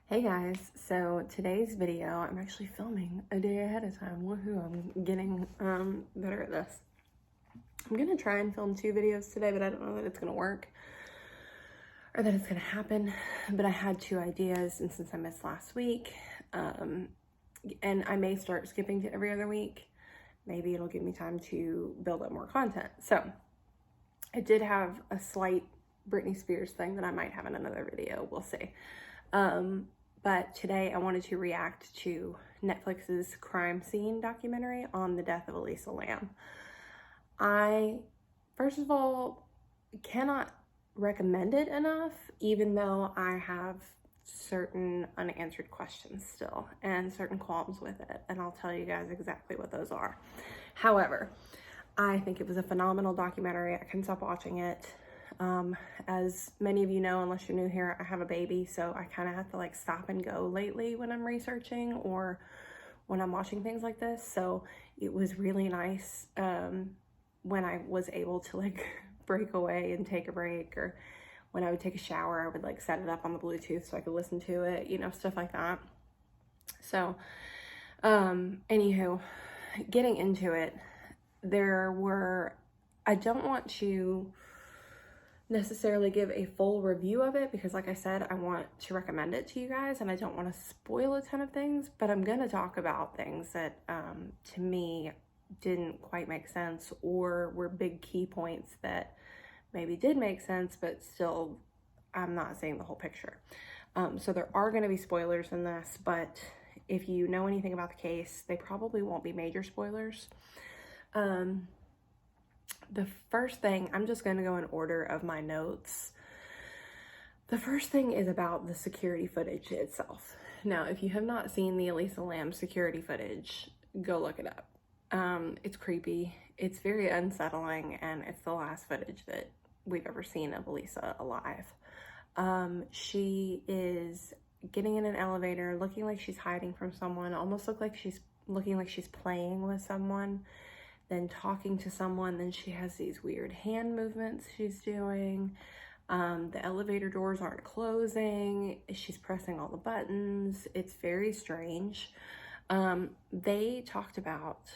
Hey guys, so today's video, I'm actually filming a day ahead of time. Woohoo, I'm getting better at this. I'm gonna try and film 2 videos today, but I don't know that it's gonna work or that it's gonna happen. But I had 2 ideas, and since I missed last week, and I may start skipping to every other week, maybe it'll give me time to build up more content. So I did have a slight Britney Spears thing that I might have in another video, we'll see. But today I wanted to react to Netflix's crime scene documentary on the death of Elisa Lam. I, first of all, cannot recommend it enough, even though I have certain unanswered questions still and certain qualms with it, and I'll tell you guys exactly what those are. However, I think it was a phenomenal documentary. I couldn't stop watching it. As many of you know, unless you're new here, I have a baby, so I kind of have to like stop and go lately when I'm researching or when I'm watching things like this. So it was really nice when I was able to like break away and take a break, or when I would take a shower, I would like set it up on the Bluetooth so I could listen to it, you know, stuff like that. So anywho, getting into it, I don't want to necessarily give a full review of it because, like I said, I want to recommend it to you guys and I don't want to spoil a ton of things, but I'm going to talk about things that to me didn't quite make sense or were big key points that maybe did make sense, but still I'm not seeing the whole picture. So there are going to be spoilers in this, but if you know anything about the case, they probably won't be major spoilers. The first thing, I'm just going to go in order of my notes. The first thing is about the security footage itself. Now, if you have not seen the Elisa Lam security footage, go look it up. It's creepy, it's very unsettling, and it's the last footage that we've ever seen of Elisa alive. She is getting in an elevator, looking like she's hiding from someone, almost looking like she's playing with someone, then talking to someone. Then she has these weird hand movements she's doing. The elevator doors aren't closing. She's pressing all the buttons. It's very strange. They talked about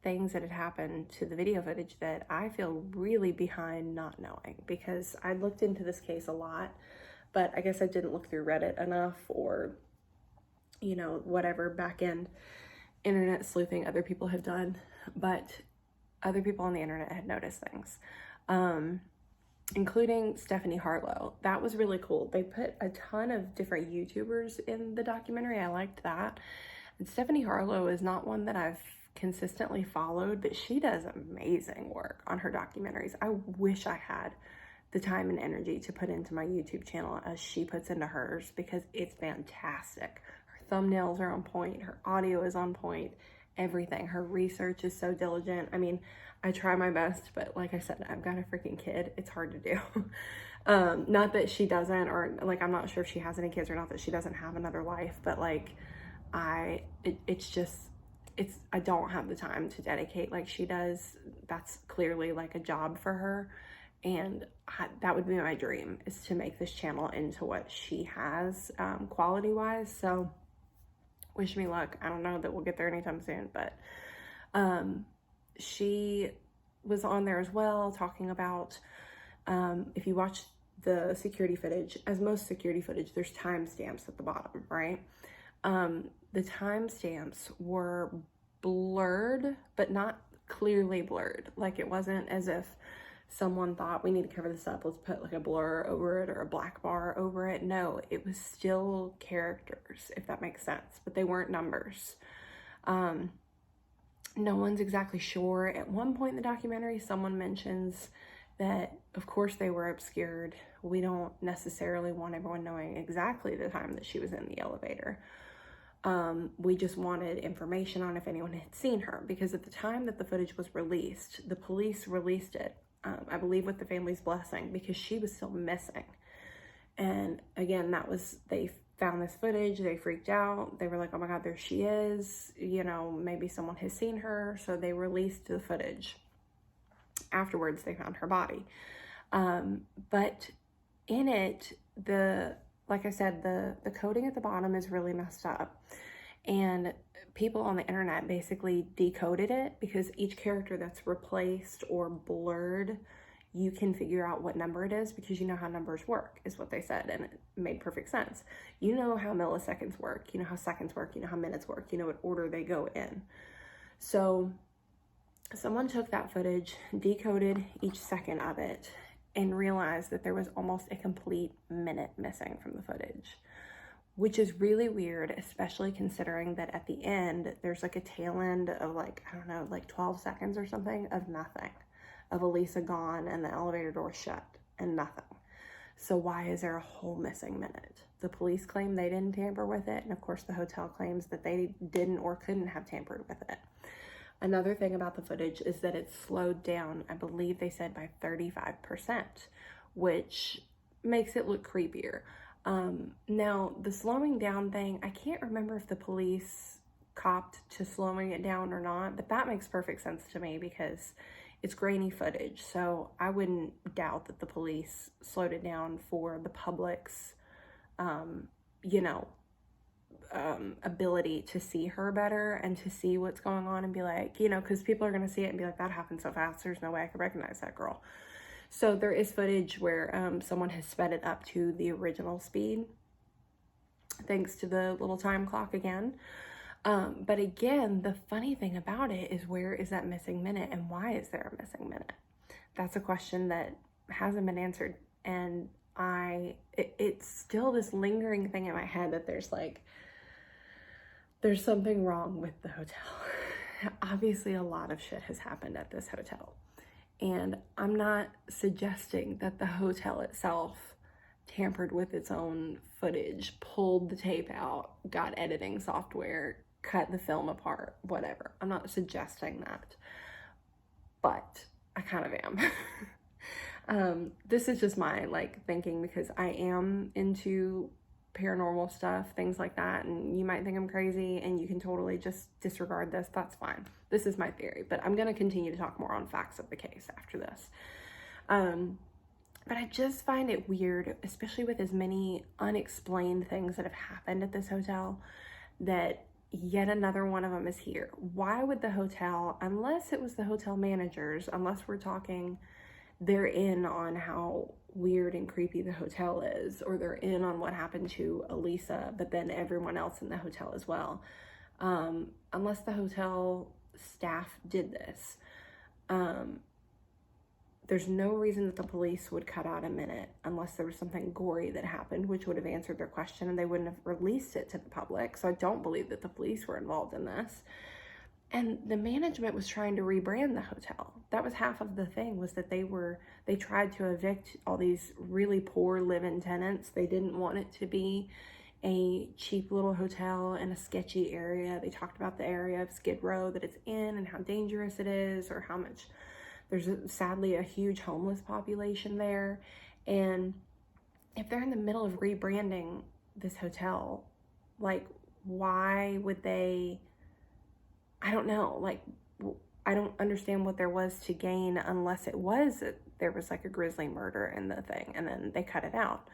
things that had happened to the video footage that I feel really behind not knowing, because I looked into this case a lot, but I guess I didn't look through Reddit enough, or, you know, whatever back end internet sleuthing other people have done. But other people on the internet had noticed things, including Stephanie Harlow. That was really cool. They put a ton of different YouTubers in the documentary. I liked that. And Stephanie Harlow is not one that I've consistently followed, but she does amazing work on her documentaries. I wish I had the time and energy to put into my YouTube channel as she puts into hers, because it's fantastic. Her thumbnails are on point. Her audio is on point. Everything. Her research is so diligent. I mean, I try my best, but like I said, I've got a freaking kid. It's hard to do. Not that she doesn't, or like, I'm not sure if she has any kids or not, that she doesn't have another life, but like, I don't have the time to dedicate like she does. That's clearly like a job for her. And that would be my dream, is to make this channel into what she has, quality wise. So wish me luck. I don't know that we'll get there anytime soon, but she was on there as well, talking about, if you watch the security footage, as most security footage, there's timestamps at the bottom, right? The timestamps were blurred, but not clearly blurred. Like, it wasn't as if someone thought, we need to cover this up, let's put like a blur over it or a black bar over it. No, it was still characters, if that makes sense, but they weren't numbers. No one's exactly sure. At one point in the documentary, someone mentions that, of course, they were obscured. We don't necessarily want everyone knowing exactly the time that she was in the elevator. We just wanted information on if anyone had seen her, because at the time that the footage was released, the police released it, I believe with the family's blessing, because she was still missing. And again, they found this footage, they freaked out, they were like, oh my God, there she is, you know, maybe someone has seen her, so they released the footage. Afterwards, they found her body. But in it, the like I said, the coding at the bottom is really messed up. And people on the internet basically decoded it because each character that's replaced or blurred, you can figure out what number it is because you know how numbers work, is what they said, and it made perfect sense. You know how milliseconds work, you know how seconds work, you know how minutes work, you know what order they go in. So someone took that footage, decoded each second of it, and realized that there was almost a complete minute missing from the footage, which is really weird, especially considering that at the end, there's like a tail end of like, I don't know, like 12 seconds or something of nothing, of Elisa gone and the elevator door shut and nothing. So why is there a whole missing minute? The police claim they didn't tamper with it, and of course the hotel claims that they didn't or couldn't have tampered with it. Another thing about the footage is that it's slowed down, I believe they said by 35%, which makes it look creepier. Now, the slowing down thing, I can't remember if the police copped to slowing it down or not, but that makes perfect sense to me because it's grainy footage. So I wouldn't doubt that the police slowed it down for the public's, ability to see her better and to see what's going on and be like, because people are going to see it and be like, that happened so fast, there's no way I could recognize that girl. So there is footage where someone has sped it up to the original speed, thanks to the little time clock again. But again, the funny thing about it is, where is that missing minute and why is there a missing minute? That's a question that hasn't been answered. And it's still this lingering thing in my head that there's something wrong with the hotel. Obviously, a lot of shit has happened at this hotel. And I'm not suggesting that the hotel itself tampered with its own footage, pulled the tape out, got editing software, cut the film apart, whatever. I'm not suggesting that, but I kind of am. This is just my thinking, because I am into paranormal stuff, things like that, and you might think I'm crazy and you can totally just disregard this. That's fine. This is my theory, but I'm going to continue to talk more on facts of the case after this. But I just find it weird, especially with as many unexplained things that have happened at this hotel, that yet another one of them is here. Why would the hotel, unless it was the hotel managers, unless we're talking they're in on how weird and creepy the hotel is, or they're in on what happened to Elisa, but then everyone else in the hotel as well. Unless the hotel staff did this, there's no reason that the police would cut out a minute unless there was something gory that happened, which would have answered their question and they wouldn't have released it to the public. So I don't believe that the police were involved in this. And the management was trying to rebrand the hotel. That was half of the thing, was that they tried to evict all these really poor live-in tenants. They didn't want it to be a cheap little hotel in a sketchy area. They talked about the area of Skid Row that it's in and how dangerous it is, or how much there's sadly a huge homeless population there. And if they're in the middle of rebranding this hotel, why would they? I don't know, I don't understand what there was to gain, unless it was there was a grisly murder in the thing and then they cut it out.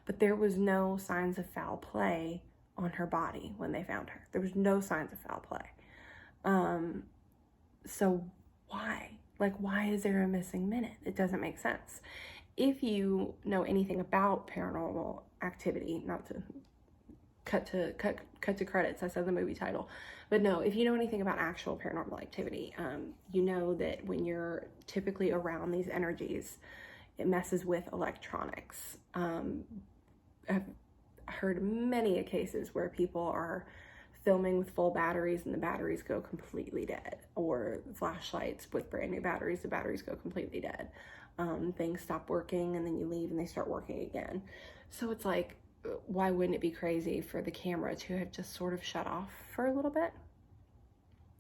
But there was no signs of foul play on her body when they found her. There was no signs of foul play. So why? Why is there a missing minute? It doesn't make sense. If you know anything about paranormal activity, not to cut to credits, I said the movie title, but no, if you know anything about actual paranormal activity, you know that when you're typically around these energies, it messes with electronics. I've heard many cases where people are filming with full batteries and the batteries go completely dead, or flashlights with brand new batteries, the batteries go completely dead. Things stop working and then you leave and they start working again. So it's why wouldn't it be crazy for the camera to have just sort of shut off for a little bit?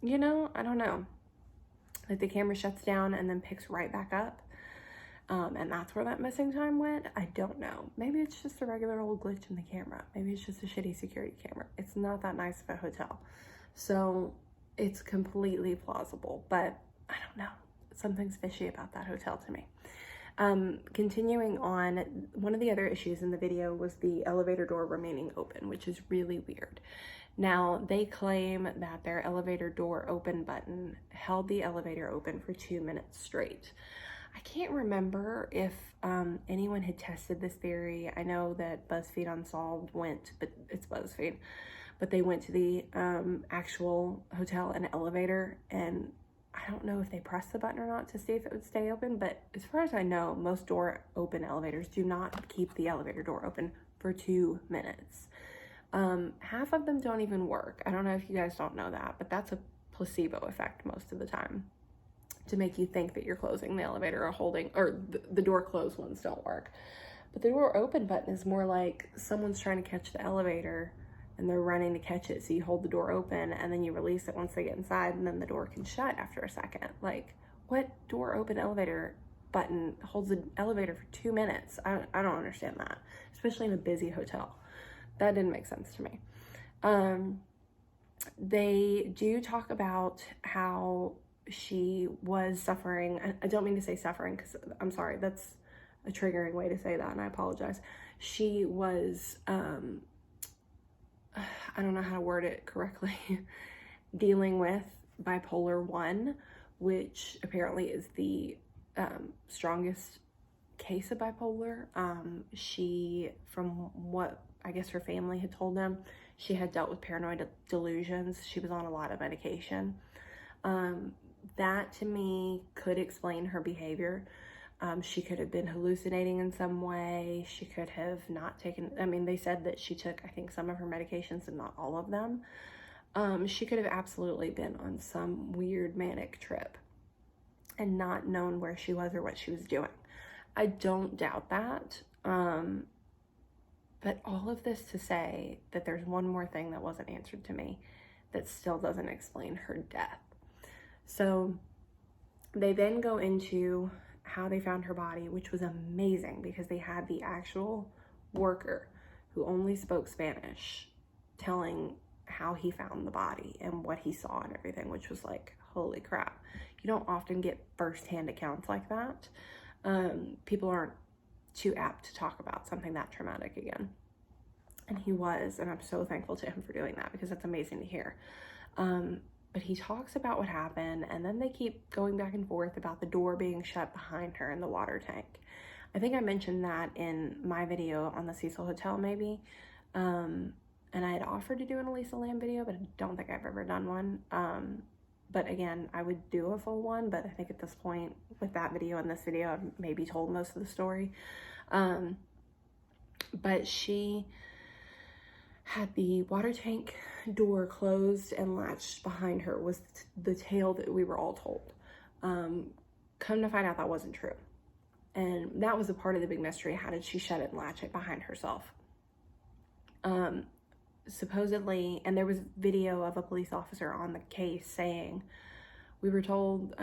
I don't know. The camera shuts down and then picks right back up. And that's where that missing time went. I don't know. Maybe it's just a regular old glitch in the camera. Maybe it's just a shitty security camera. It's not that nice of a hotel. So it's completely plausible, but I don't know. Something's fishy about that hotel to me. Continuing on, one of the other issues in the video was the elevator door remaining open, which is really weird. Now, they claim that their elevator door open button held the elevator open for 2 minutes straight. I can't remember if anyone had tested this theory. I know that BuzzFeed Unsolved went, but it's BuzzFeed, but they went to the actual hotel and elevator, and I don't know if they pressed the button or not to see if it would stay open, but as far as I know, most door open elevators do not keep the elevator door open for 2 minutes. Half of them don't even work. I don't know if you guys don't know that, but that's a placebo effect most of the time to make you think that you're closing the elevator or holding, or the door closed ones don't work. But the door open button is more like someone's trying to catch the elevator and they're running to catch it. So you hold the door open and then you release it once they get inside, and then the door can shut after a second. Like, what door open elevator button holds the elevator for 2 minutes? I don't understand that, especially in a busy hotel. That didn't make sense to me. They do talk about how she was suffering. I don't mean to say suffering, because I'm sorry, that's a triggering way to say that, and I apologize. She was, I don't know how to word it correctly, dealing with bipolar 1, which apparently is the strongest case of bipolar. She, from what I guess her family had told them, she had dealt with paranoid delusions. She was on a lot of medication. That to me could explain her behavior. She could have been hallucinating in some way. She could have not taken, I mean, they said that she took, I think, some of her medications and not all of them. She could have absolutely been on some weird manic trip and not known where she was or what she was doing. I don't doubt that. But all of this to say that there's one more thing that wasn't answered to me that still doesn't explain her death. So they then go into how they found her body, which was amazing because they had the actual worker who only spoke Spanish telling how he found the body and what he saw and everything, which was like, holy crap. You don't often get firsthand accounts like that. People aren't too apt to talk about something that traumatic again. And he was, and I'm so thankful to him for doing that because that's amazing to hear. But he talks about what happened, and then they keep going back and forth about the door being shut behind her in the water tank. I think I mentioned that in my video on the Cecil Hotel, maybe. And I had offered to do an Elisa Lam video, but I don't think I've ever done one. But again, I would do a full one, but I think at this point, with that video and this video, I've maybe told most of the story. But she had the water tank door closed and latched behind her, was the tale that we were all told. Come to find out that wasn't true. And that was a part of the big mystery. How did she shut it and latch it behind herself? Supposedly, and there was video of a police officer on the case saying, we were told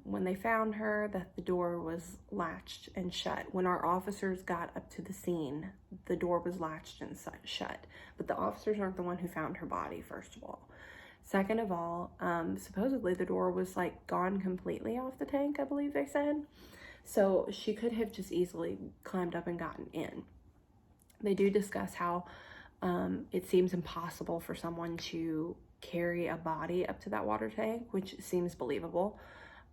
when they found her that the door was latched and shut. When our officers got up to the scene, the door was latched and shut. But the officers aren't the one who found her body, first of all. Second of all, supposedly the door was like gone completely off the tank, I believe they said. So she could have just easily climbed up and gotten in. They do discuss how it seems impossible for someone to carry a body up to that water tank, which seems believable.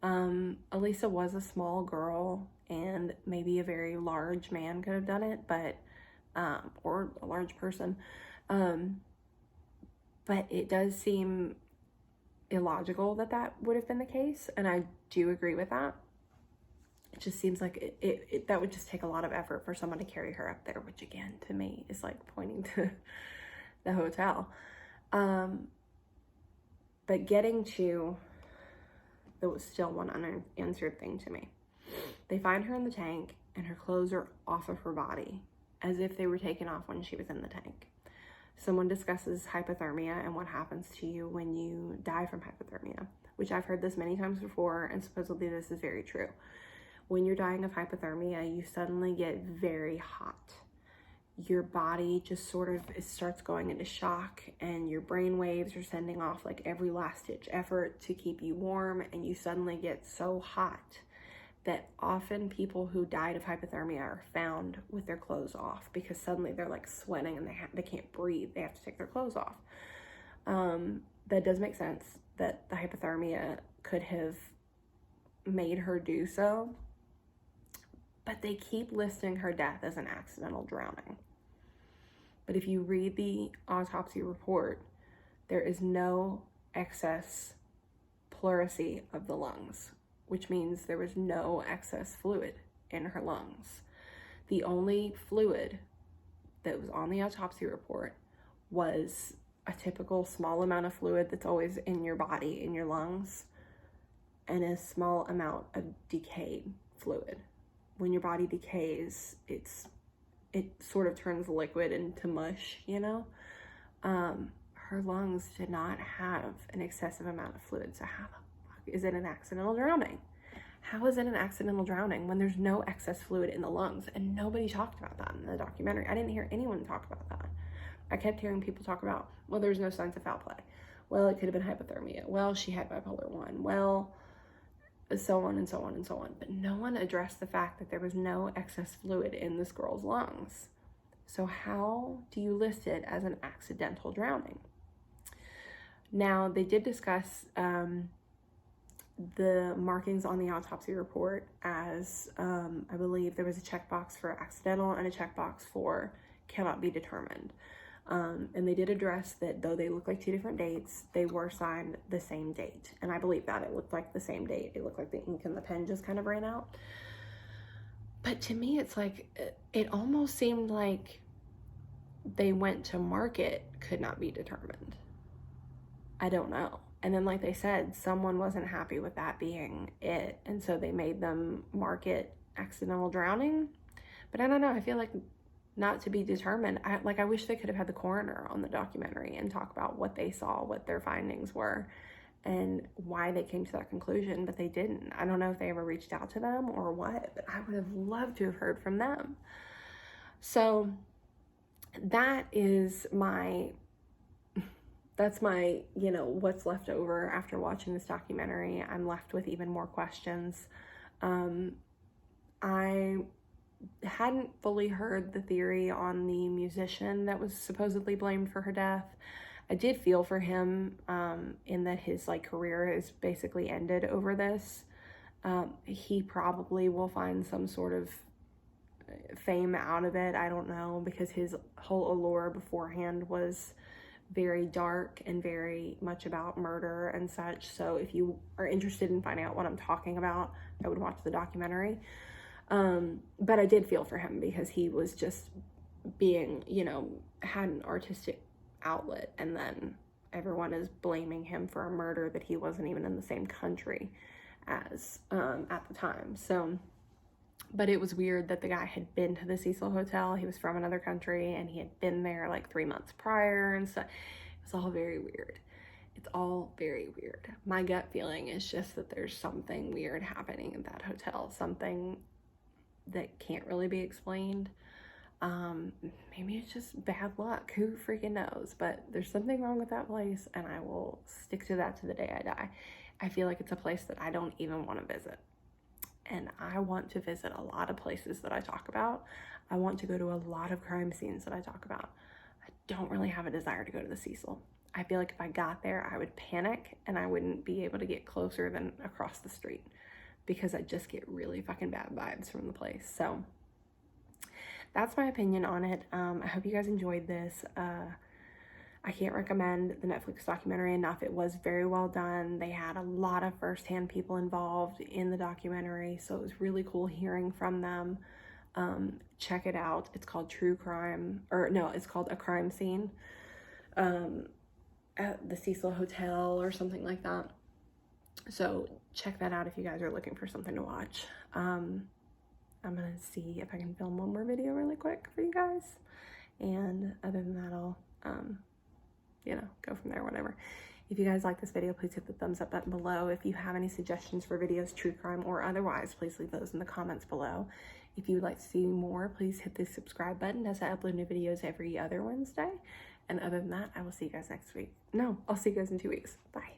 Elisa was a small girl, and maybe a very large man could have done it, but or a large person. But it does seem illogical that that would have been the case, and I do agree with that. It just seems like that would just take a lot of effort for someone to carry her up there, which again, to me, is like pointing to the hotel. But getting to, there was still one unanswered thing to me. They find her in the tank and her clothes are off of her body, as if they were taken off when she was in the tank. Someone discusses hypothermia and what happens to you when you die from hypothermia, which I've heard this many times before, and supposedly this is very true. When you're dying of hypothermia, you suddenly get very hot. Your body just sort of starts going into shock, and your brain waves are sending off like every last ditch effort to keep you warm, and you suddenly get so hot that often people who died of hypothermia are found with their clothes off because suddenly they're like sweating and they can't breathe. They have to take their clothes off. That does make sense that the hypothermia could have made her do so, but they keep listing her death as an accidental drowning. But if you read the autopsy report, there is no excess pleurisy of the lungs, which means there was no excess fluid in her lungs. The only fluid that was on the autopsy report was a typical small amount of fluid that's always in your body, in your lungs, and a small amount of decayed fluid. When your body decays, it sort of turns liquid into mush, you know? Her lungs did not have an excessive amount of fluid, so how the fuck is it an accidental drowning? How is it an accidental drowning when there's no excess fluid in the lungs? And nobody talked about that in the documentary. I didn't hear anyone talk about that. I kept hearing people talk about, well, there's no signs of foul play. Well, it could have been hypothermia. Well, she had bipolar 1. Well, so on and so on and so on. But no one addressed the fact that there was no excess fluid in this girl's lungs. So how do you list it as an accidental drowning? Now, they did discuss the markings on the autopsy report as, I believe there was a checkbox for accidental and a checkbox for cannot be determined. And they did address that though they look like two different dates, they were signed the same date. And I believe that it looked like the same date. It looked like the ink and the pen just kind of ran out. But to me, it's like, it almost seemed like they went to mark it, could not be determined. I don't know. And then like they said, someone wasn't happy with that being it. And so they made them mark it accidental drowning. But I don't know. I feel like not to be determined. I wish they could have had the coroner on the documentary and talk about what they saw, what their findings were, and why they came to that conclusion, but they didn't. I don't know if they ever reached out to them or what, but I would have loved to have heard from them. So that's my, you know, what's left over after watching this documentary. I'm left with even more questions. I hadn't fully heard the theory on the musician that was supposedly blamed for her death. I did feel for him in that his like career is basically ended over this. He probably will find some sort of fame out of it. I don't know, because his whole allure beforehand was very dark and very much about murder and such. So if you are interested in finding out what I'm talking about, I would watch the documentary. But I did feel for him because he was just being, you know, had an artistic outlet, and then everyone is blaming him for a murder that he wasn't even in the same country as at the time. So, but it was weird that the guy had been to the Cecil Hotel. He was from another country and he had been there like 3 months prior, and so it was all very weird. It's all very weird. My gut feeling is just that there's something weird happening in that hotel, something that can't really be explained. Maybe it's just bad luck, who freaking knows, but there's something wrong with that place, and I will stick to that to the day I die. I feel like it's a place that I don't even want to visit, and I want to visit a lot of places that I talk about. I want to go to a lot of crime scenes that I talk about. I don't really have a desire to go to the Cecil. I feel like if I got there, I would panic and I wouldn't be able to get closer than across the street, because I just get really fucking bad vibes from the place. So that's my opinion on it. I hope you guys enjoyed this. I can't recommend the Netflix documentary enough. It was very well done. They had a lot of firsthand people involved in the documentary, so it was really cool hearing from them. Check it out. It's called True Crime, or no, it's called A Crime Scene at the Cecil Hotel or something like that. So check that out if you guys are looking for something to watch. I'm gonna see if I can film one more video really quick for you guys, and other than that, I'll you know, go from there, whatever. If you guys like this video, please hit the thumbs up button below. If you have any suggestions for videos, true crime or otherwise, please leave those in the comments below. If you would like to see more, please hit the subscribe button, as I upload new videos every other Wednesday. And other than that, I will see you guys next week. No, I'll see you guys in 2 weeks. Bye.